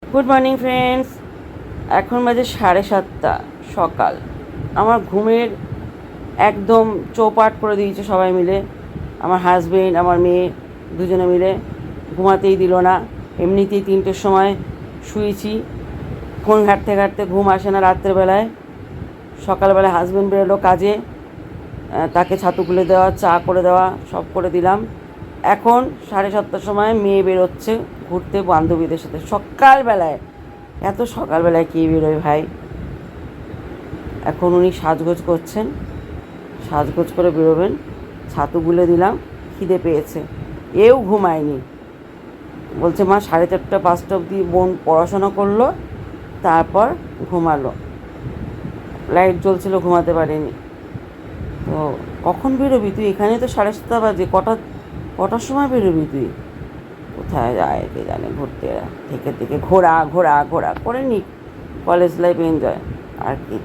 Good morning friends. এখন বাজে 7:30 সকাল। আমার ঘুমের একদম চৌপাট করে দিয়েছে সবাই মিলে। আমার হাজবেন্ড, আমার মেয়ে দুজনে মিলে ঘুমাতেই দিল না। এমনিতেই 3টের সময় শুয়েছি, ফোন ঘাঁটতে ঘাঁটতে ঘুম আসে না রাত্রেবেলায়। সকালবেলায় হাজবেন্ড বেরোলো কাজে, তাকে ছাতু খুলে দেওয়া, চা করে দেওয়া, সব করে দিলাম। এখন 7:30টার সময় মেয়ে বেরোচ্ছে ঘুরতে বান্ধবীদের সাথে। সকালবেলায়, এত সকালবেলায় কে বেরোয় ভাই? এখন উনি সাজগোজ করছেন, সাজগোজ করে বেরোবেন। ছাতু গুলে দিলাম, খিদে পেয়েছে। এও ঘুমায়নি, বলছে মা 4:30 5টা অবধি বোন পড়াশোনা করলো, তারপর ঘুমালো। লাইট জ্বলছিল, ঘুমাতে পারেনি। তো কখন বেরোবি তুই? এখানে তো 7:30 বাজে। কটার সময় বেরোবি তুই? কোথায় যায় কে জানে, ঘুরতে থেকে থেকে ঘোরা ঘোরা ঘোরা করে নি। কলেজ লাইফ এনজয় আর কি।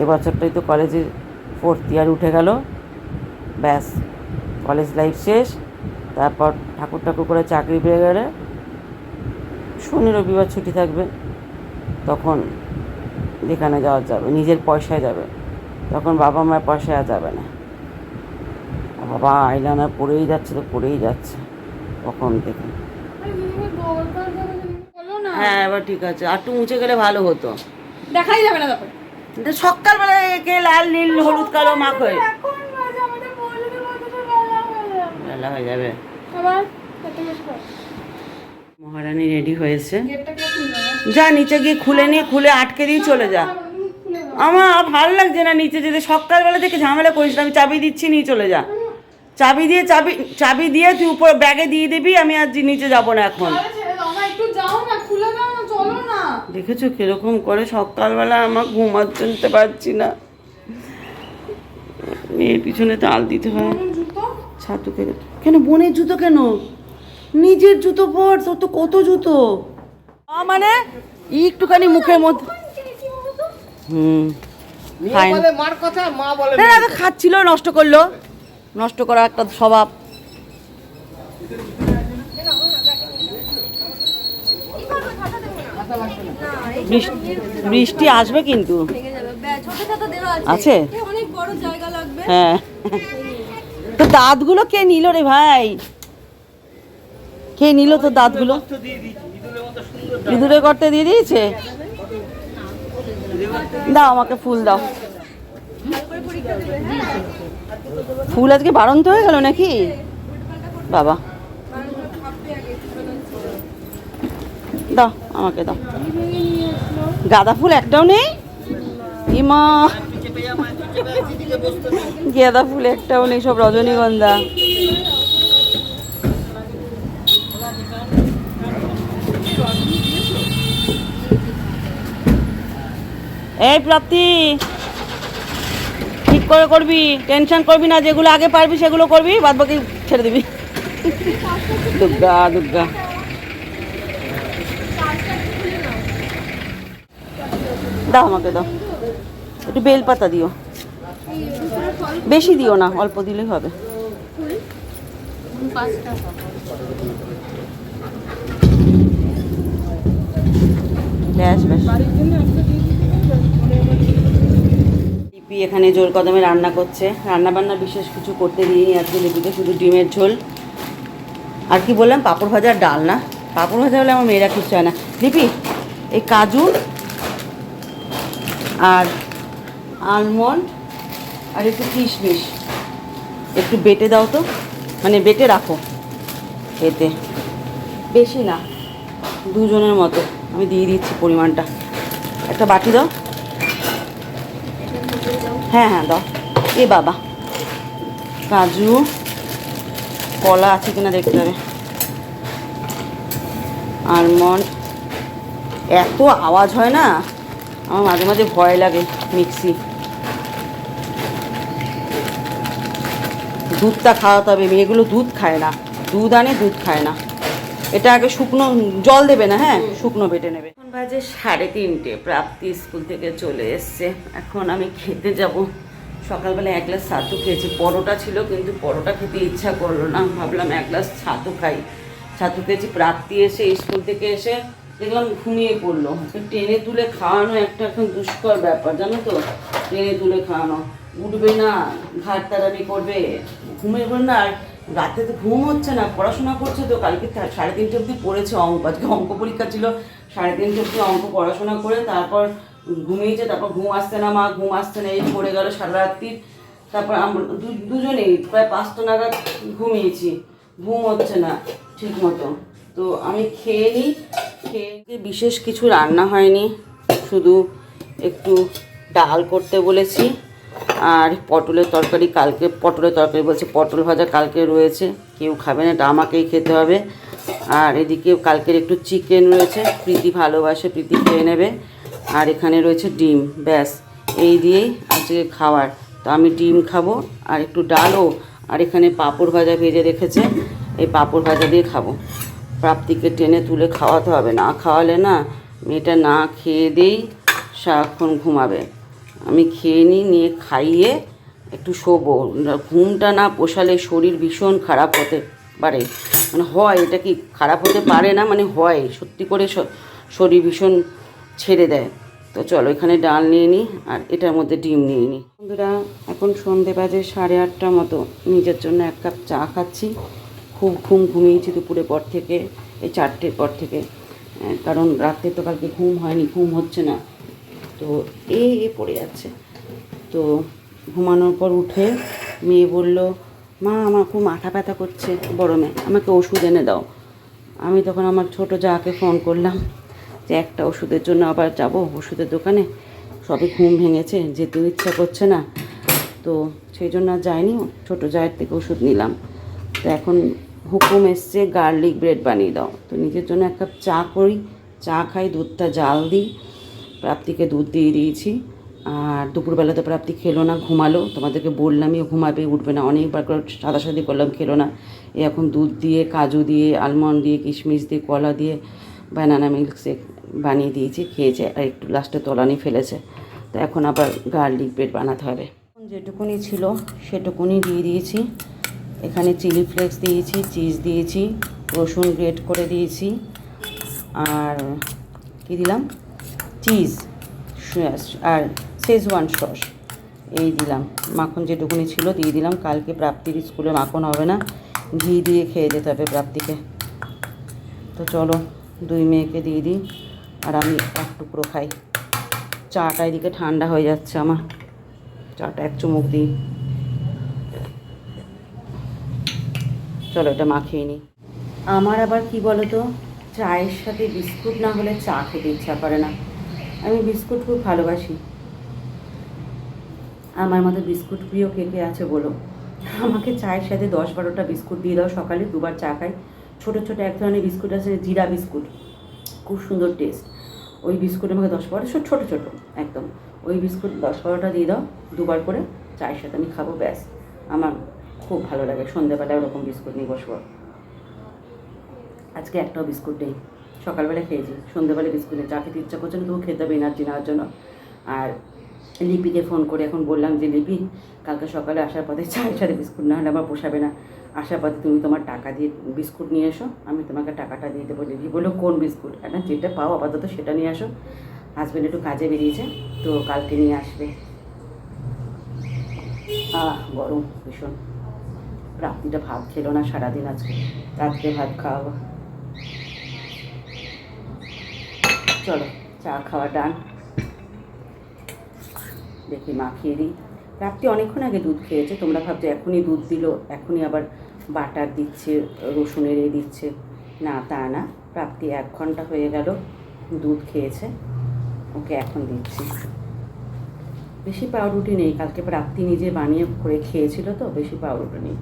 এবছরটাই তো কলেজের 4th ইয়ার উঠে গেল, ব্যাস কলেজ লাইফ শেষ। তারপর ঠাকুর ঠাকুর করে চাকরি পেয়ে গেলে শনি রবিবার ছুটি থাকবে, তখন যেখানে যাওয়া যাবে নিজের পয়সায় যাবে। তখন বাবা মায়ের পয়সায় আর যাবে না। বাবা আইলাইনার পরেই যাচ্ছে তো পরেই যাচ্ছে কখন থেকে। হ্যাঁ এবার ঠিক আছে, আর একটু মুছে গেলে ভালো হতো। দেখাই যাবে না তারপর। সকালবেলায় একে লাল নীল হলুদ কালো মাখ হয়ে বেলা হয়ে যাবে। মহারানী রেডি হয়েছে, যা নিচে গিয়ে খুলে নিয়ে খুলে আটকে দিয়ে চলে যা। আমার ভালো লাগছে না নিচে যেতে। সকালবেলা থেকে ঝামেলা করিস না, আমি চাবি দিচ্ছি, নিয়ে চলে যা। চাবি দিয়ে তুই উপর ব্যাগে দিয়ে দিবি, আমি আর নিচে যাবো না এখন। দেখেছো কিরকম করে সকালবেলা? আমার ঘুমার চলতে পারছি না, মেয়ের পিছনে তাল দিতে হয়। ছাতু খেতে কেন? বোনের জুতো কেন? নিজের জুতো পর, তোর তো কত জুতো। মানে একটুখানি মুখের মধ্যে খাচ্ছিল, নষ্ট করলো। নষ্ট করা একটা স্বভাব। বৃষ্টি আসবে কিন্তু আছে। হ্যাঁ, তো দাঁতগুলো কে নিল রে ভাই? কে নিল তোর দাঁতগুলো? ইঁদুরে করতে দিয়ে দিয়েছে। দাও আমাকে ফুল দাও। ফুল আজকে বাড়ন্ত হয়ে গেল নাকি বাবা? দাও আমাকে দাও। গাঁদা ফুল একটাও নেই? ইমা, গাঁদা ফুল একটাও নেই, সব রজনীগন্ধা। এই প্রাপ্তি, ঠিক করে করবি, টেনশন করবি না। যেগুলো আগে পারবি সেগুলো করবি, বাদ বাকি ছেড়ে দিবি। দুর্গা দুর্গা। দাও আমাকে দাও। একটু বেলপাতা দিও, বেশি দিও না, অল্প দিলেই হবে। লিপি এখানে জোর কদমে রান্না করছে। রান্না বান্না বিশেষ কিছু করতে দিইনি আজকে লিপিকে, শুধু ডিমের ঝোল আর কি বললাম, পাঁপড় ভাজা, ডাল। না, পাঁপড় ভাজা হলে আমার মেয়েরা কিছু চায় না। লিপি, এই কাজু আর আলমন্ড আর একটু কিশমিশ একটু বেটে দাও তো, মানে বেটে রাখো এতে, বেশি না, দুজনের মতো। আমি দিয়ে দিচ্ছি পরিমাণটা। একটা বাটি দাও। হ্যাঁ হ্যাঁ দাও। এ বাবা, কাজু, কলা আছে কিনা দেখতে হবে, আলমন্ড। এত আওয়াজ হয় না, আমার মাঝে মাঝে ভয় লাগে। মিক্সি, দুধটা খাওয়াতে হবে। মেয়েগুলো দুধ খায় না, দুধ আনে, দুধ খায় না। এটা আগে শুকনো জল দেবে না, হ্যাঁ শুকনো বেটে নেবে। এখন বাজে 3:30। প্রাপ্তি স্কুল থেকে চলে এসছে, এখন আমি খেতে যাব। সকালবেলা 1 গ্লাস ছাতু খেয়েছি, পরোটা ছিল কিন্তু পরোটা খেতে ইচ্ছা করলো না, ভাবলাম 1 গ্লাস ছাতু খাই। ছাতু খেয়েছি। প্রাপ্তি এসে স্কুল থেকে এসে দেখলাম ঘুমিয়ে পড়লো। টেনে তুলে খাওয়ানো একটা এখন দুষ্কর ব্যাপার, জানো তো। টেনে তুলে খাওয়ানো, উঠবে না, ঘাট তাড়ানি করবে, ঘুমিয়ে পড়ে না। আর রাতে তো ঘুম হচ্ছে না, পড়াশোনা করছে তো। কালকে 3:30 অবধি পড়েছে অঙ্ক, আজকে অঙ্ক পরীক্ষা ছিল। 3:30 অবধি অঙ্ক পড়াশোনা করে তারপর ঘুমিয়েছে। তারপর ঘুম আসছে না, মা ঘুম আসছে না, এই পড়ে গেল সারা রাত্রির। তারপর আমরা দুজনেই প্রায় 5টা নাগাদ ঘুমিয়েছি, ঘুম হচ্ছে না ঠিক মতো। তো আমি খেয়ে নিই, খেয়ে বিশেষ কিছু রান্না হয়নি, শুধু একটু ডাল করতে বলেছি। আর পটলের তরকারি কালকে, পটলের তরকারি বলছে, পটল ভাজা কালকে রয়েছে, কেউ খাবে না, এটা আমাকেই খেতে হবে। আর এদিকে কালকের একটু চিকেন রয়েছে, প্রীতি ভালোবাসে, প্রীতি খেয়ে নেবে। আর এখানে রয়েছে ডিম, ব্যাস এই দিয়েই আজকে খাওয়ার। তো আমি ডিম খাবো আর একটু ডালও, আর এখানে পাঁপড় ভাজা ভেজে রেখেছে, এই পাঁপড় ভাজা দিয়ে খাবো। প্রাপ্তিকে টেনে তুলে খাওয়াতে হবে, না খাওয়ালে না মেয়েটা না খেয়ে দিয়েই সারাক্ষণ ঘুমাবে। আমি খেয়ে নিয়ে খাইয়ে একটু শোবো। ঘুমটা না পোষালে শরীর ভীষণ খারাপ হতে পারে, মানে হয়, এটা কি খারাপ হতে পারে না, মানে হয় সত্যি করে শরীর ভীষণ ছেড়ে দেয়। তো চলো এখানে ডাল নিয়ে নিই আর এটার মধ্যে ডিম নিয়ে নিই। বন্ধুরা এখন সন্ধে বাজে 8:30 মতো, নিজের জন্য 1 কাপ চা খাচ্ছি। খুব ঘুমিয়েছি দুপুরের পর থেকে, এই 4টের পর থেকে, কারণ রাত্রে তো কালকে ঘুম হয়নি, ঘুম হচ্ছে না। তো এই পড়ে যাচ্ছে। তো ঘুমানোর পর উঠে মেয়ে বলল, মা আমার খুব মাথা ব্যথা করছে, বড় মেয়ে, আমাকে ওষুধ এনে দাও। আমি তখন আমার ছোটো জাকে ফোন করলাম যে একটা ওষুধের জন্য আবার যাব ওষুধের দোকানে, সবে ঘুম ভেঙেছে, যেতেও ইচ্ছা করছে না। তো সেই জন্য আর যাইনি, ছোটো জায়ের থেকে ওষুধ নিলাম। তো এখন হুকুম এসছে গার্লিক ব্রেড বানিয়ে দাও। তো নিজের জন্য 1 কাপ চা করি, চা খাই, দুধটা জাল দিই, প্রাপ্তিকে দুধ দিয়ে দিয়েছি। আর দুপুরবেলা তো প্রাপ্তি খেলো না, ঘুমালো। তোমাদেরকে বললামই ও ঘুমাবে, উঠবে না, অনেকবার করে সাদাসাদি করলাম, খেলো না। এখন দুধ দিয়ে, কাজু দিয়ে, আলমন্ড দিয়ে, কিশমিশ দিয়ে, কলা দিয়ে বানানা মিল্কশেক বানিয়ে দিয়েছি, খেয়েছে। আর একটু লাস্টে তলানি ফেলেছে। তো এখন আবার গার্লিক ব্রেড বানাতে হবে। যেটুকুনি ছিল সেটুকুনি দিয়ে দিয়েছি। এখানে চিলি ফ্লেক্স দিয়েছি, চিজ দিয়েছি, রসুন গ্রেট করে দিয়েছি, আর কী দিলাম, চিজ আর শেজওয়ান সস এই দিলাম। মাখন যেটুকুনি ছিল দিয়ে দিলাম। কালকে প্রাপ্তির স্কুলে মাখন হবে না, ঘি দিয়ে খেয়ে যেতে হবে প্রাপ্তিকে। তো চলো 2 মেয়েকে দিয়ে দিই আর আমি 1 টুকরো খাই। চাটা এদিকে ঠান্ডা হয়ে যাচ্ছে আমার, চাটা 1 চুমুক দিই। চলো এটা মাখিয়ে নিই। আমার আবার কি বলো তো, চায়ের সাথে বিস্কুট না হলে চা খেতে ইচ্ছা করে না। আমি বিস্কুট খুব ভালোবাসি। আমার মতো বিস্কুট প্রিয় কে কে আছে বলো। আমাকে চায়ের সাথে 10-12টা বিস্কুট দিয়ে দাও, সকালে 2বার চা খাই। ছোটো ছোটো এক ধরনের বিস্কুট আছে, জিরা বিস্কুট, খুব সুন্দর টেস্ট। ওই বিস্কুট আমাকে 10-12, ছোটো ছোটো একদম, ওই বিস্কুট 10-12টা দিয়ে দাও, 2বার করে চায়ের সাথে আমি খাবো, ব্যাস। আমার খুব ভালো লাগে। সন্ধ্যেবেলায় ওরকম বিস্কুট নিয়ে বসবো। আজকে একটাও বিস্কুট নেই, সকালবেলা খেয়েছি, সন্ধ্যেবেলা বিস্কুট নেই। চা খেতে ইচ্ছা করছে না, তবু খেতে হবে এনার্জি নেওয়ার জন্য। আর লিপিকে ফোন করে এখন বললাম যে লিপি, কালকে সকালে আসার পথে চায়ের সাথে বিস্কুট না হলে আমার পোষাবে না। আসার পথে তুমি তোমার টাকা দিয়ে বিস্কুট নিয়ে এসো, আমি তোমাকে টাকাটা দিয়ে দেবো। লিপি বললো কোন বিস্কুট? একটা যেটা পাও আপাতত সেটা নিয়ে আসো। হাজব্যান্ড একটু কাজে বেরিয়েছে, তো কালকে নিয়ে আসবে। গরম ভীষণ। প্রাপ্তিটা ভাত খেলো না সারাদিন, আজকে রাত্রে ভাত খাওয়াবো। চলো চা খাওয়া ডান। দেখি মাখিয়ে দিই। প্রাপ্তি অনেকক্ষণ আগে দুধ খেয়েছে। তোমরা ভাবছো এখনই দুধ দিল, এখনই আবার বাটার দিচ্ছে, রসুনের দিচ্ছে, না তা না। প্রাপ্তি 1 ঘন্টা হয়ে গেল দুধ খেয়েছে, ওকে এখন দিচ্ছি। বেশি পাউরুটি নেই, কালকে প্রাপ্তি নিজে বানিয়ে করে খেয়েছিল, তো বেশি পাউরুটি নেই।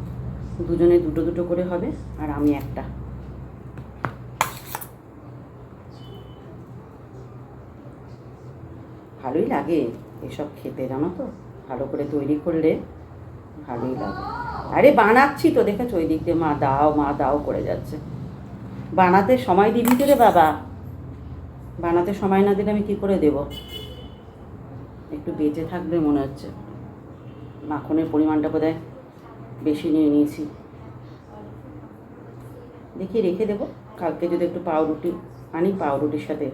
দুজনে 2 করে হবে, আর আমি একটা। ভালোই লাগে এসব খেতে, জানো তো, ভালো করে তৈরি করলে ভালোই লাগে। আরে বানাচ্ছি তো, দেখেছো ওই দিক দিয়ে মা দাও করে যাচ্ছে। বানাতে সময় দিবি তো রে বাবা, বানাতে সময় না দিলে আমি কী করে দেব? একটু বেঁচে থাকবে মনে হচ্ছে। মাখনের পরিমাণটা বোধহয় বেশি নিয়ে নিয়েছি, দেখি রেখে দেবো, কালকে যদি একটু পাউরুটি একটুখানি পাউরুটির সাথে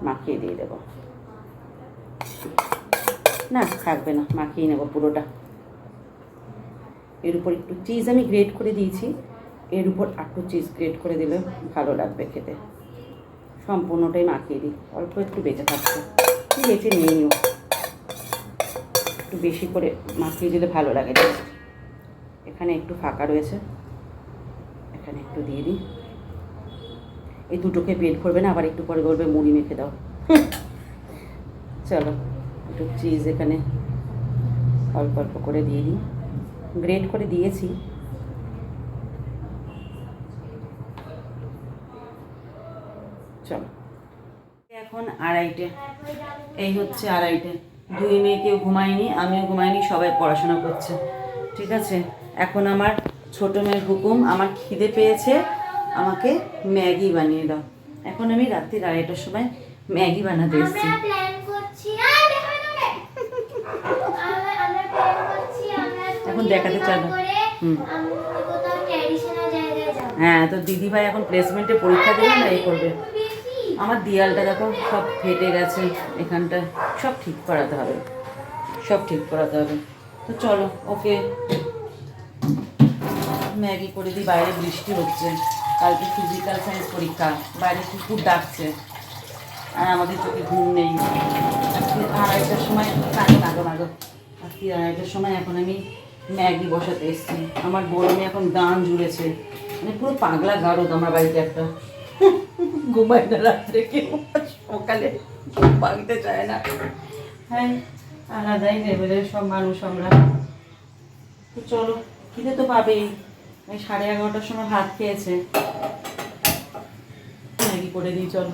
মাখিয়ে দিয়ে দেবো। না থাকবে না, মাখিয়ে নেবো পুরোটা। এর উপর একটু চিজ আমি গ্রেট করে দিয়েছি, এর উপর একটু চিজ গ্রেট করে দিলে ভালো লাগবে খেতে। সম্পূর্ণটাই মাখিয়ে দিই, অল্প একটু বেঁচে থাকছে, বেঁচে নিয়েও একটু বেশি করে মাখিয়ে দিলে ভালো লাগে। এখানে একটু ফাঁকা রয়েছে, এখানে একটু দিয়ে দিই। এই দুটোকে পেট ভরবে না, আবার একটু পরে বলবে মুড়ি মেখে দাও। চলো একটু চিজ এখানে অল্প অল্প করে দিয়ে দিই, গ্রেট করে দিয়েছি। চলো এখন 2:30, এই হচ্ছে 2:30। দুই মেয়ে কেউ ঘুমায়নি, আমিও ঘুমাইনি, সবাই পড়াশোনা করছে। ঠিক আছে, এখন আমার ছোটো মেয়ের হুকুম, আমার খিদে পেয়েছে, আমাকে ম্যাগি বানিয়ে দাও। এখন আমি রাত্রি 2:30টার সময় ম্যাগি বানাতে এসেছি। এখন দেখাতে চাইবো। হ্যাঁ, তো দিদিভাই এখন প্লেসমেন্টে পরীক্ষা দেবে না, এই করবে। আমার দেয়ালটা দেখো সব ফেটে গেছে, এখানটা সব ঠিক করাতে হবে, সব ঠিক করাতে হবে। তো চলো ওকে ম্যাগি করে দিই। বাইরে বৃষ্টি হচ্ছে, কালকে ফিজিক্যাল সায়েন্স পরীক্ষা, বাইরে কুকুর ডাকছে, আর আমাদের চোখে ঘুম নেই। আজকে 2:30টার সময় আজকে 2:30টার সময় এখন আমি ম্যাগি বসাতে এসেছি। আমার গরমে এখন দান জুড়েছে, মানে পুরো পাগলা গারদ আমার বাড়িতে একটা। ঘুমাই না রাত্রে কেউ, সকালে ভাঙতে চায় না। হ্যাঁ, আলাদাই লেভেলের সব মানুষ আমরা। তো চলো, খিদে তো পাবেই। এই 11:30টার সময় ভাত খেয়েছে, ম্যাগি করে দিই চলো।